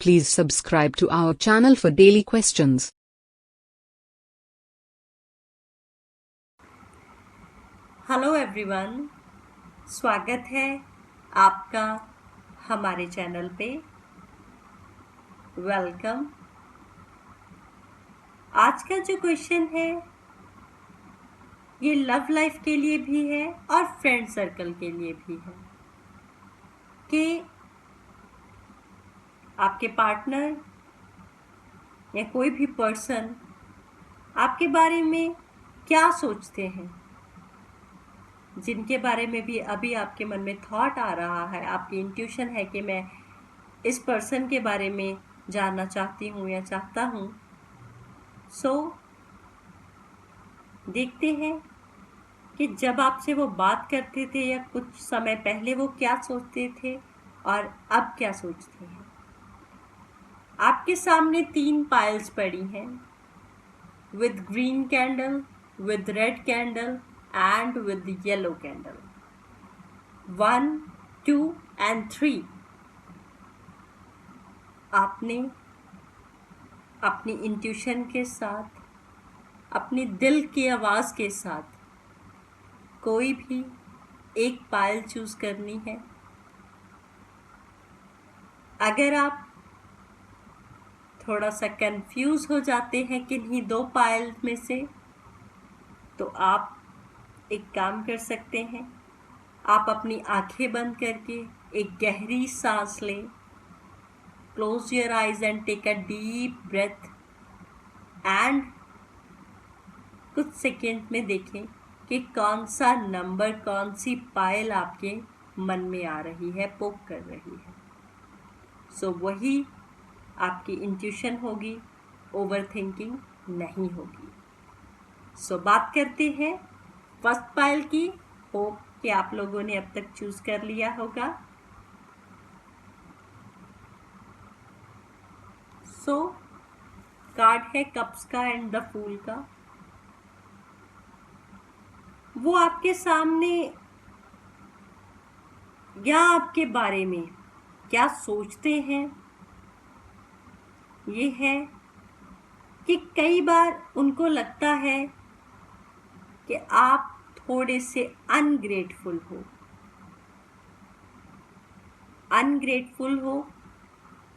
Please subscribe to our channel for daily questions. Hello everyone, स्वागत है आपका हमारे चैनल पे। वेलकम। आज का जो क्वेश्चन है ये लव लाइफ के लिए भी है और फ्रेंड सर्कल के लिए भी है कि आपके पार्टनर या कोई भी पर्सन आपके बारे में क्या सोचते हैं, जिनके बारे में भी अभी आपके मन में थॉट आ रहा है, आपकी इंट्यूशन है कि मैं इस पर्सन के बारे में जानना चाहती हूँ या चाहता हूँ। सो देखते हैं कि जब आपसे वो बात करते थे या कुछ समय पहले वो क्या सोचते थे और अब क्या सोचते हैं। आपके सामने 3 पाइल्स पड़ी हैं, with green candle, with red candle and with yellow candle. 1, 2 and 3। आपने अपनी इंट्यूशन के साथ, अपनी दिल की आवाज़ के साथ कोई भी एक पायल चूज करनी है। अगर आप थोड़ा सा कंफ्यूज हो जाते हैं किन्हीं 2 पायल में से, तो आप एक काम कर सकते हैं। आप अपनी आंखें बंद करके एक गहरी सांस लें। Close your eyes and take a deep breath and कुछ सेकेंड में देखें कि कौन सा नंबर, कौन सी पायल आपके मन में आ रही है, पोक कर रही है। सो वही आपकी इंट्यूशन होगी, ओवर थिंकिंग नहीं होगी। सो बात करते हैं फर्स्ट पायल की। होप कि आप लोगों ने अब तक चूज कर लिया होगा। सो कार्ड है कप्स का एंड द फूल का। वो आपके सामने या आपके बारे में क्या सोचते हैं, ये है कि कई बार उनको लगता है कि आप थोड़े से अनग्रेटफुल हो।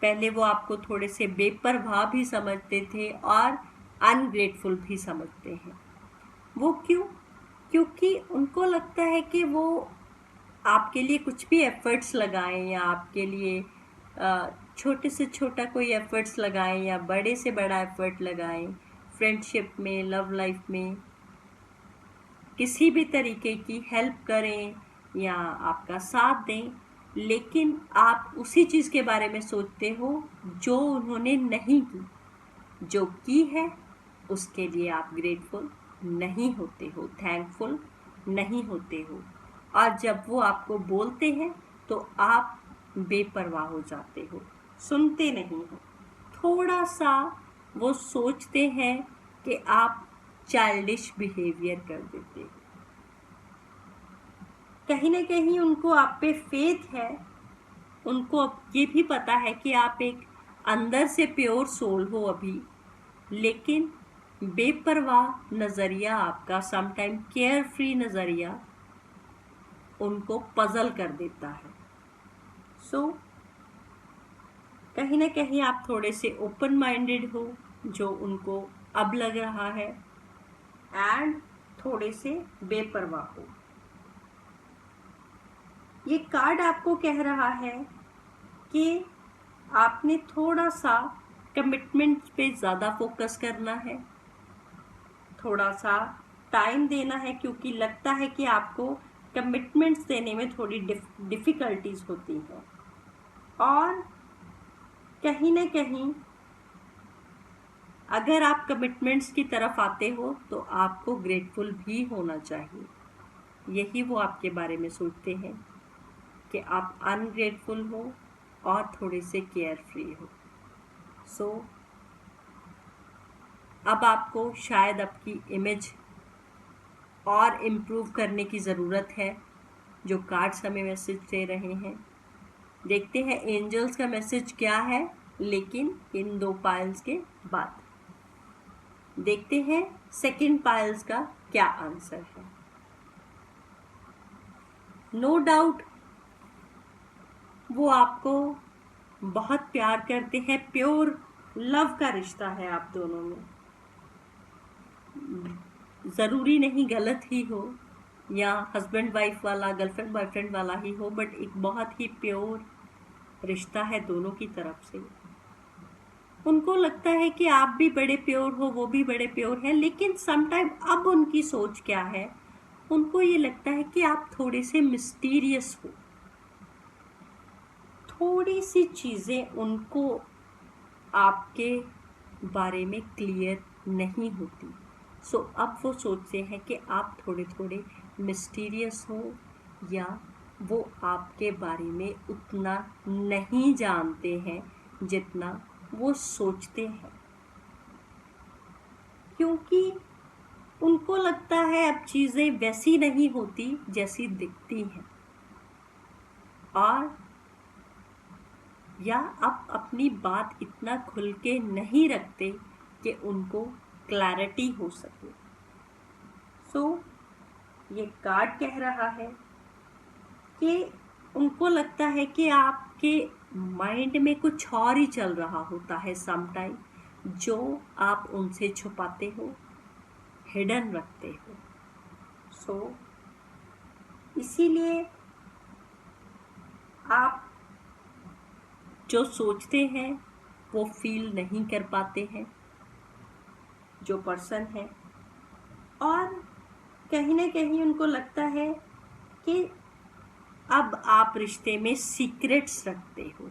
पहले वो आपको थोड़े से बेपरवाह भी समझते थे और अनग्रेटफुल भी समझते हैं। वो क्यों? क्योंकि उनको लगता है कि वो आपके लिए कुछ भी एफर्ट्स लगाएं या आपके लिए छोटे से छोटा कोई एफर्ट्स लगाएं या बड़े से बड़ा एफर्ट लगाएं, फ्रेंडशिप में, लव लाइफ में किसी भी तरीके की हेल्प करें या आपका साथ दें, लेकिन आप उसी चीज़ के बारे में सोचते हो जो उन्होंने नहीं की। जो की है उसके लिए आप ग्रेटफुल नहीं होते हो, थैंकफुल नहीं होते हो। और जब वो आपको बोलते हैं तो आप बेपरवाह हो जाते हो, सुनते नहीं हो। थोड़ा सा वो सोचते हैं कि आप चाइल्डिश बिहेवियर कर देते हो। कहीं ना कहीं उनको आप पे फेथ है। उनको अब ये भी पता है कि आप एक अंदर से प्योर सोल हो अभी, लेकिन बेपरवाह नज़रिया आपका, समटाइम केयर फ्री नज़रिया उनको पजल कर देता है। सो कहीं ना कहीं आप थोड़े से ओपन माइंडेड हो, जो उनको अब लग रहा है, एंड थोड़े से बेपरवाह हो। ये कार्ड आपको कह रहा है कि आपने थोड़ा सा कमिटमेंट पे ज़्यादा फोकस करना है, थोड़ा सा टाइम देना है, क्योंकि लगता है कि आपको कमिटमेंट्स देने में थोड़ी डिफ़िकल्टीज होती हैं। और कहीं ना कहीं अगर आप कमिटमेंट्स की तरफ आते हो तो आपको ग्रेटफुल भी होना चाहिए। यही वो आपके बारे में सोचते हैं कि आप अनग्रेटफुल हो और थोड़े से केयर फ्री हो। सो अब आपको शायद आपकी इमेज और इम्प्रूव करने की ज़रूरत है, जो कार्ड्स हमें मैसेज दे रहे हैं। देखते हैं एंजल्स का मैसेज क्या है लेकिन इन 2 पाइल्स के बाद। देखते हैं सेकंड पाइल्स का क्या आंसर है। नो डाउट वो आपको बहुत प्यार करते हैं, प्योर लव का रिश्ता है आप दोनों में। ज़रूरी नहीं गलत ही हो या हस्बैंड वाइफ वाला, गर्लफ्रेंड बॉयफ्रेंड वाला ही हो, बट एक बहुत ही प्योर रिश्ता है दोनों की तरफ से। उनको लगता है कि आप भी बड़े प्योर हो, वो भी बड़े प्योर हैं, लेकिन समटाइम अब उनकी सोच क्या है, उनको ये लगता है कि आप थोड़े से मिस्टीरियस हो। थोड़ी सी चीज़ें उनको आपके बारे में क्लियर नहीं होती। सो अब वो सोचते हैं कि आप थोड़े थोड़े मिस्टीरियस हो या वो आपके बारे में उतना नहीं जानते हैं जितना वो सोचते हैं, क्योंकि उनको लगता है अब चीज़ें वैसी नहीं होती जैसी दिखती हैं, और या आप अपनी बात इतना खुल के नहीं रखते कि उनको क्लैरिटी हो सके। सो ये कार्ड कह रहा है कि उनको लगता है कि आपके माइंड में कुछ और ही चल रहा होता है समटाइम, जो आप उनसे छुपाते हो, हिडन रखते हो। सो इसीलिए आप जो सोचते हैं वो फील नहीं कर पाते हैं जो पर्सन है, और कहीं ना कहीं उनको लगता है कि अब आप रिश्ते में सीक्रेट्स रखते हो।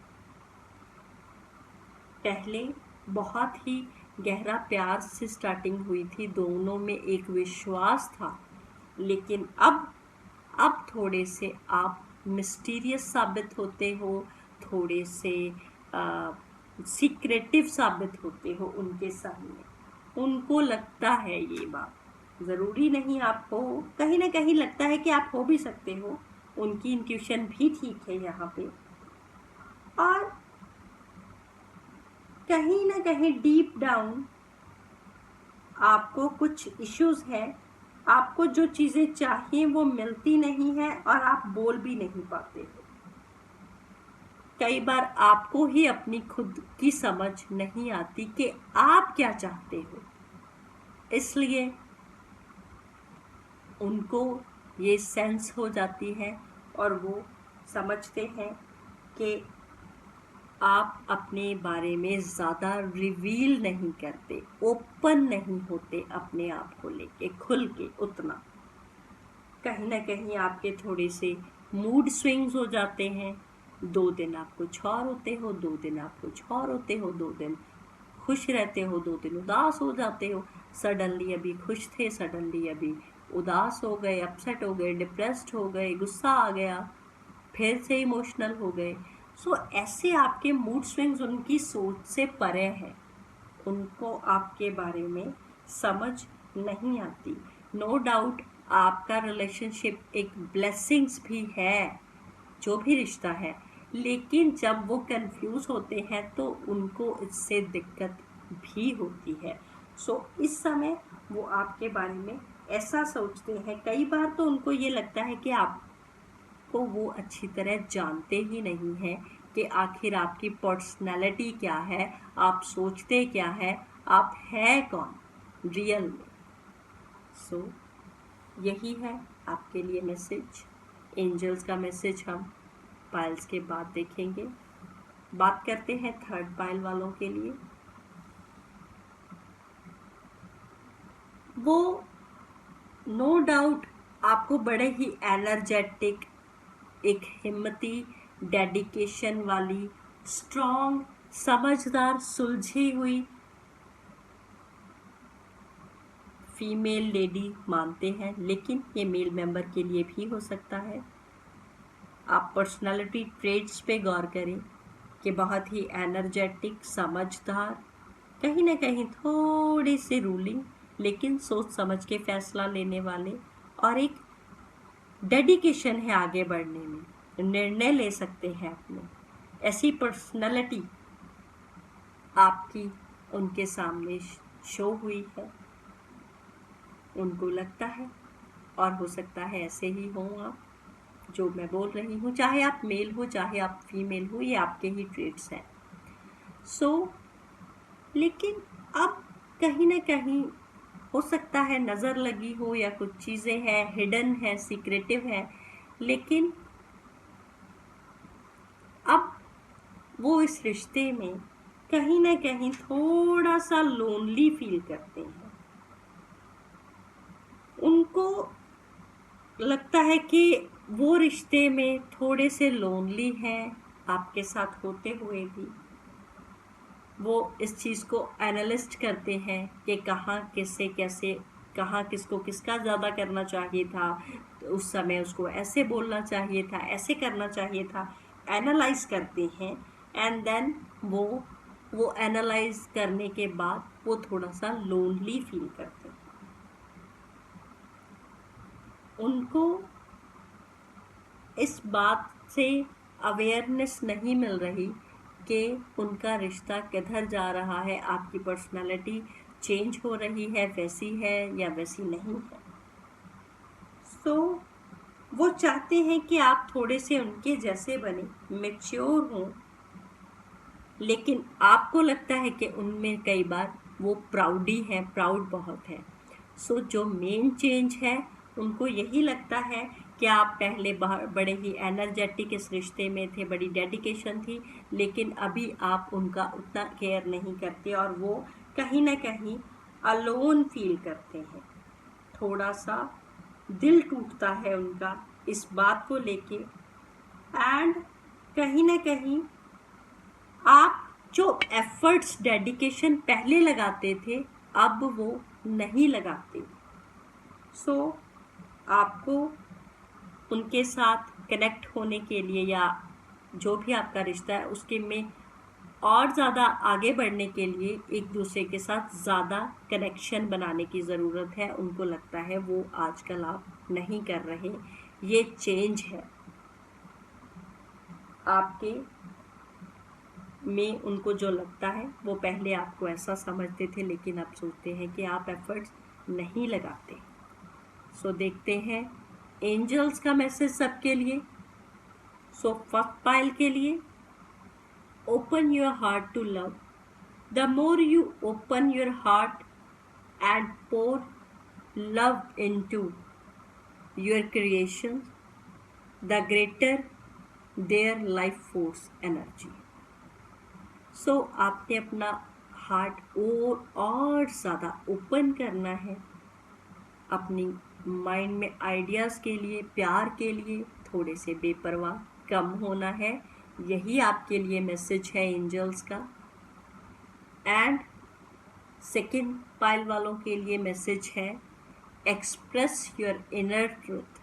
पहले बहुत ही गहरा प्यार से स्टार्टिंग हुई थी, दोनों में एक विश्वास था, लेकिन अब थोड़े से आप मिस्टीरियस साबित होते हो, थोड़े से सीक्रेटिव साबित होते हो उनके सामने। उनको लगता है ये बात, ज़रूरी नहीं आप हो, कहीं ना कहीं लगता है कि आप हो भी सकते हो, उनकी इंट्यूशन भी ठीक है यहाँ पे। और कहीं ना कहीं डीप डाउन आपको कुछ इश्यूज हैं, आपको जो चीज़ें चाहिए वो मिलती नहीं है और आप बोल भी नहीं पाते हो। कई बार आपको ही अपनी खुद की समझ नहीं आती कि आप क्या चाहते हो, इसलिए उनको ये सेंस हो जाती है और वो समझते हैं कि आप अपने बारे में ज़्यादा रिवील नहीं करते, ओपन नहीं होते अपने आप को लेके खुल के उतना। कहीं ना कहीं आपके थोड़े से मूड स्विंग्स हो जाते हैं, 2 दिन आप कुछ और होते हो, 2 दिन आप कुछ और होते हो, 2 दिन खुश रहते हो, 2 दिन उदास हो जाते हो। सडनली अभी खुश थे, सडनली अभी उदास हो गए, अपसेट हो गए, डिप्रेस्ड हो गए, गुस्सा आ गया, फिर से इमोशनल हो गए। सो ऐसे आपके मूड स्विंग्स उनकी सोच से परे हैं, उनको आपके बारे में समझ नहीं आती। नो डाउट आपका रिलेशनशिप एक ब्लेसिंग्स भी है, जो भी रिश्ता है, लेकिन जब वो कंफ्यूज होते हैं तो उनको इससे दिक्कत भी होती है। सो इस समय वो आपके बारे में ऐसा सोचते हैं, कई बार तो उनको ये लगता है कि आपको वो अच्छी तरह जानते ही नहीं हैं कि आखिर आपकी पर्सनैलिटी क्या है, आप सोचते क्या है, आप है कौन रियल में। सो यही है आपके लिए मैसेज, एंजल्स का मैसेज हम पाइल्स के बाद देखेंगे। बात करते हैं थर्ड पाइल वालों के लिए। वो नो डाउट आपको बड़े ही एनर्जेटिक, एक हिम्मती, डेडिकेशन वाली, स्ट्रॉन्ग, समझदार, सुलझी हुई फीमेल लेडी मानते हैं, लेकिन ये मेल मेंबर के लिए भी हो सकता है। आप पर्सनालिटी ट्रेट्स पे गौर करें कि बहुत ही एनर्जेटिक, समझदार, कहीं ना कहीं थोड़ी सी रूलिंग, लेकिन सोच समझ के फैसला लेने वाले, और एक डेडिकेशन है आगे बढ़ने में, निर्णय ले सकते हैं अपने। ऐसी पर्सनालिटी आपकी उनके सामने शो हुई है, उनको लगता है, और हो सकता है ऐसे ही हो आप जो मैं बोल रही हूँ, चाहे आप मेल हो चाहे आप फीमेल हो, ये आपके ही ट्रेट्स हैं। लेकिन अब कहीं ना कहीं हो सकता है नज़र लगी हो या कुछ चीज़ें हैं, हिडन है, सीक्रेटिव है, लेकिन अब वो इस रिश्ते में कहीं ना कहीं थोड़ा सा लोनली फील करते हैं। उनको लगता है कि वो रिश्ते में थोड़े से लोनली हैं आपके साथ होते हुए भी। वो इस चीज़ को एनालिस्ट करते हैं कि कहाँ किससे कैसे, कहाँ किसको किसका ज़्यादा करना चाहिए था, तो उस समय उसको ऐसे बोलना चाहिए था, ऐसे करना चाहिए था, एनालाइज करते हैं। एंड देन वो एनालाइज करने के बाद वो थोड़ा सा लोनली फील करते हैं। उनको इस बात से अवेयरनेस नहीं मिल रही कि उनका रिश्ता किधर जा रहा है, आपकी पर्सनालिटी चेंज हो रही है, वैसी है या वैसी नहीं है। वो चाहते हैं कि आप थोड़े से उनके जैसे बने, मैच्योर हों, लेकिन आपको लगता है कि उनमें कई बार वो प्राउडी है, प्राउड बहुत है। जो मेन चेंज है, उनको यही लगता है कि आप पहले बड़े ही एनर्जेटिक इस रिश्ते में थे, बड़ी डेडिकेशन थी, लेकिन अभी आप उनका उतना केयर नहीं करते और वो कहीं ना कहीं अलोन फील करते हैं। थोड़ा सा दिल टूटता है उनका इस बात को लेके। एंड कहीं ना कहीं आप जो एफर्ट्स, डेडिकेशन पहले लगाते थे, अब वो नहीं लगाते। आपको उनके साथ कनेक्ट होने के लिए या जो भी आपका रिश्ता है उसके में और ज़्यादा आगे बढ़ने के लिए एक दूसरे के साथ ज़्यादा कनेक्शन बनाने की ज़रूरत है। उनको लगता है वो आजकल आप नहीं कर रहे, ये चेंज है आपके में। उनको जो लगता है वो पहले आपको ऐसा समझते थे, लेकिन अब सोचते हैं कि आप एफर्ट्स नहीं लगाते। देखते हैं एंजल्स का मैसेज सबके लिए। फर्स्ट पाइल के लिए, open your heart to love. The more you open your heart and pour love into your creation, the greater their life force energy. आपने अपना हार्ट और ज़्यादा ओपन करना है अपनी माइंड में आइडियाज़ के लिए, प्यार के लिए थोड़े से बेपरवाह कम होना है। यही आपके लिए मैसेज है एंजल्स का। एंड सेकेंड पाइल वालों के लिए मैसेज है, express your inner truth.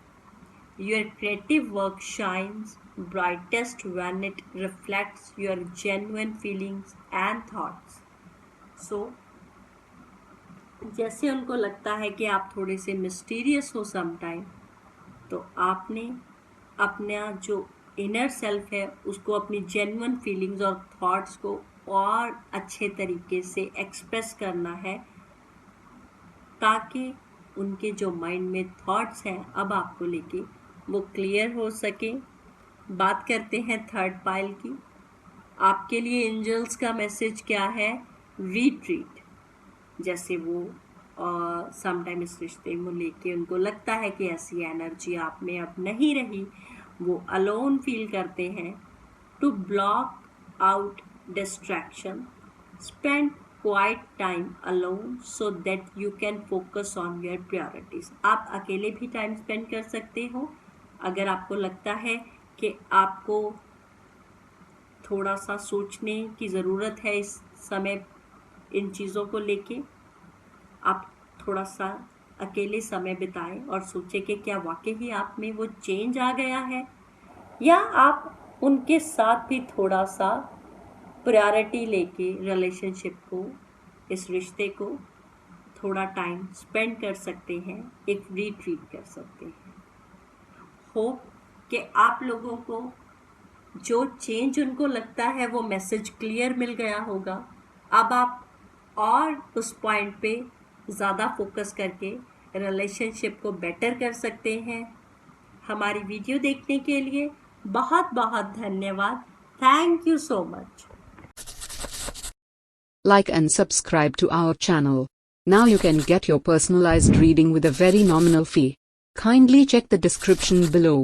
Your creative work shines brightest when it reflects your genuine feelings and thoughts. जैसे उनको लगता है कि आप थोड़े से मिस्टीरियस हो समटाइम, तो आपने अपना जो इनर सेल्फ है उसको, अपनी जेन्युइन फीलिंग्स और थॉट्स को और अच्छे तरीके से एक्सप्रेस करना है, ताकि उनके जो माइंड में थॉट्स हैं अब आपको लेके वो क्लियर हो सके। बात करते हैं थर्ड पाइल की। आपके लिए एंजल्स का मैसेज क्या है? रिट्रीट। जैसे वो समटाइम इस रिश्ते में लेके उनको लगता है कि ऐसी एनर्जी आप में अब नहीं रही, वो अलोन फील करते हैं। To block out distraction, spend quiet time alone so that you can focus on your priorities. आप अकेले भी टाइम स्पेंड कर सकते हो अगर आपको लगता है कि आपको थोड़ा सा सोचने की ज़रूरत है इस समय इन चीज़ों को लेके। आप थोड़ा सा अकेले समय बिताएं और सोचें कि क्या वाकई ही आप में वो चेंज आ गया है, या आप उनके साथ भी थोड़ा सा प्रायोरिटी लेके रिलेशनशिप को, इस रिश्ते को थोड़ा टाइम स्पेंड कर सकते हैं, एक रिट्रीट कर सकते हैं। होप कि आप लोगों को जो चेंज उनको लगता है वो मैसेज क्लियर मिल गया होगा। अब आप और उस पॉइंट पे ज़्यादा फोकस करके रिलेशनशिप को बेटर कर सकते हैं। हमारी वीडियो देखने के लिए बहुत बहुत धन्यवाद। Thank you so much. Like and subscribe to our channel. Now you can get your personalized reading with a very nominal fee. Kindly check the description below.